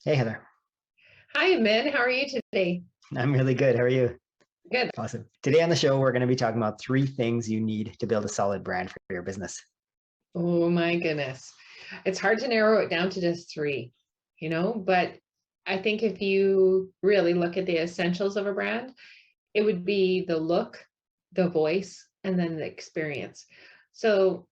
Hey Heather, Hi, Min. How are you today? I'm really good. How are you? Good. Awesome. Today on the show, we're going to be talking about three things you need to build a solid brand for your business. Oh my goodness. It's hard to narrow it down to just three, but I think if you really look at the essentials of a brand, it would be the look, the voice, and then the experience. So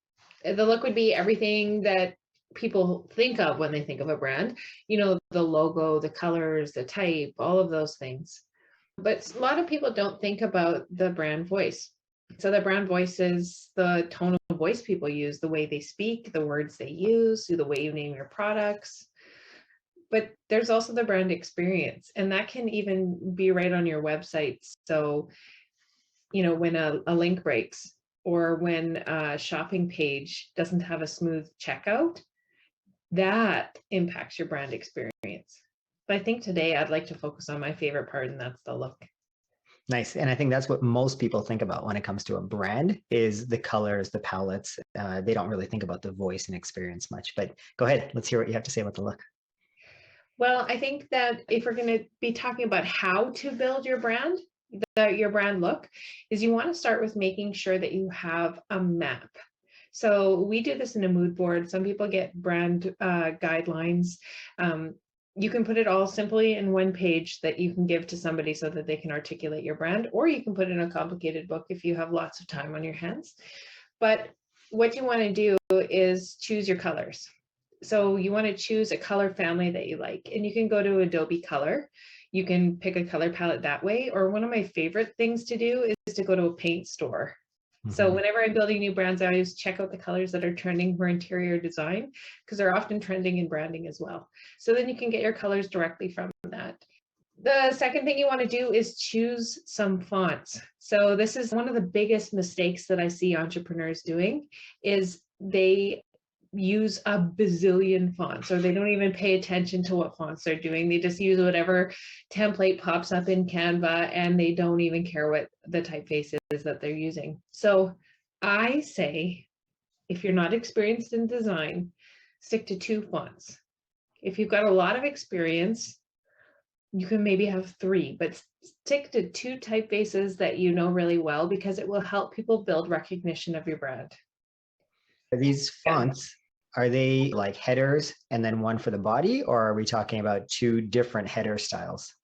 the look would be everything that people think of when they think of a brand, the logo, the colors, the type, all of those things. But a lot of people don't think about the brand voice. So the brand voice is the tone of voice people use, the way they speak, the words they use, the way you name your products. But there's also the brand experience, and that can even be right on your website. So, when a link breaks or when a shopping page doesn't have a smooth checkout, that impacts your brand experience. But I think today I'd like to focus on my favorite part, and that's the look. Nice. And I think that's what most people think about when it comes to a brand is the colors, the palettes. They don't really think about the voice and experience much. But go ahead. Let's hear what you have to say about the look. Well, I think that if we're going to be talking about how to build your brand, your brand look, is you want to start with making sure that you have a map. So we do this in a mood board. Some people get brand guidelines. You can put it all simply in one page that you can give to somebody so that they can articulate your brand, or you can put it in a complicated book if you have lots of time on your hands. But what you want to do is choose your colors. So you want to choose a color family that you like, and you can go to Adobe Color. You can pick a color palette that way, or one of my favorite things to do is to go to a paint store. So Mhm. whenever I'm building new brands, I always check out the colors that are trending for interior design because they're often trending in branding as well. So then you can get your colors directly from that. The second thing you want to do is choose some fonts. So this is one of the biggest mistakes that I see entrepreneurs doing is they use a bazillion fonts, or they don't even pay attention to what fonts they're doing. They just use whatever template pops up in Canva, and they don't even care what the typeface is that they're using. So I say, if you're not experienced in design, stick to two fonts. If you've got a lot of experience, you can maybe have three, but stick to two typefaces that you know really well because it will help people build recognition of your brand. Are these Yeah. fonts, are they like headers and then one for the body, or are we talking about two different header styles?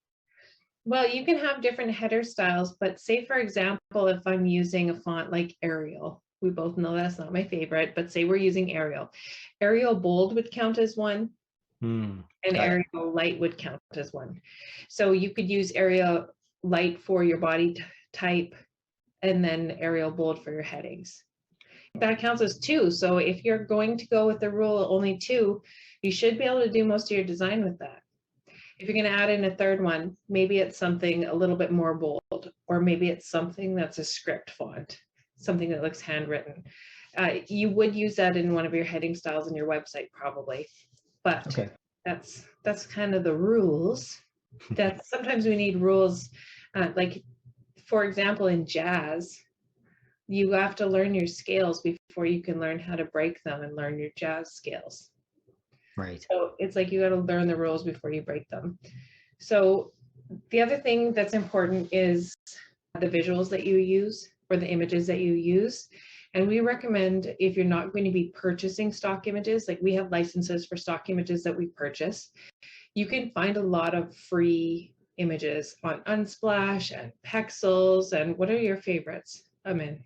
Well, you can have different header styles, but say, for example, if I'm using a font like Arial, we both know that's not my favorite, but say we're using Arial. Arial Bold would count as one, and Got it. Arial Light would count as one. So you could use Arial Light for your body type, and then Arial Bold for your headings. That counts as two. So if you're going to go with the rule of only two, you should be able to do most of your design with that. If you're going to add in a third one, maybe it's something a little bit more bold, or maybe it's something that's a script font, something that looks handwritten. You would use that in one of your heading styles in your website probably, but Okay. that's kind of the rules. That sometimes we need rules, like for example in jazz, you have to learn your scales before you can learn how to break them and learn your jazz scales. Right. So it's like you got to learn the rules before you break them. So the other thing that's important is the visuals that you use or the images that you use. And we recommend, if you're not going to be purchasing stock images, like we have licenses for stock images that we purchase, you can find a lot of free images on Unsplash and Pexels. And what are your favorites? I'm in.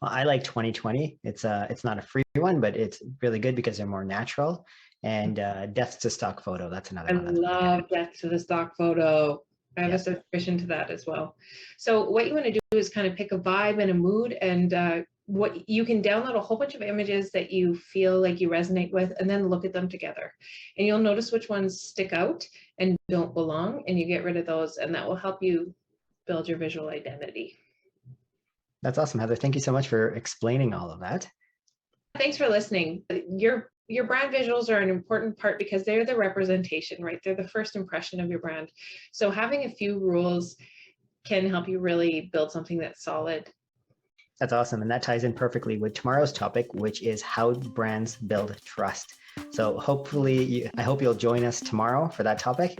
Well, I like 2020. It's not a free one, but it's really good because they're more natural. And death to stock photo. That's another I one that's really good. love Death to the Stock Photo. I have a Yeah. subscription to that as well. So what you want to do is kind of pick a vibe and a mood, and what you can download a whole bunch of images that you feel like you resonate with, and then look at them together. And you'll notice which ones stick out and don't belong, and you get rid of those, and that will help you build your visual identity. That's awesome, Heather. Thank you so much for explaining all of that. Thanks for listening. Your brand visuals are an important part because they're the representation, right? They're the first impression of your brand. So having a few rules can help you really build something that's solid. That's awesome. And that ties in perfectly with tomorrow's topic, which is how brands build trust. So hopefully, I hope you'll join us tomorrow for that topic.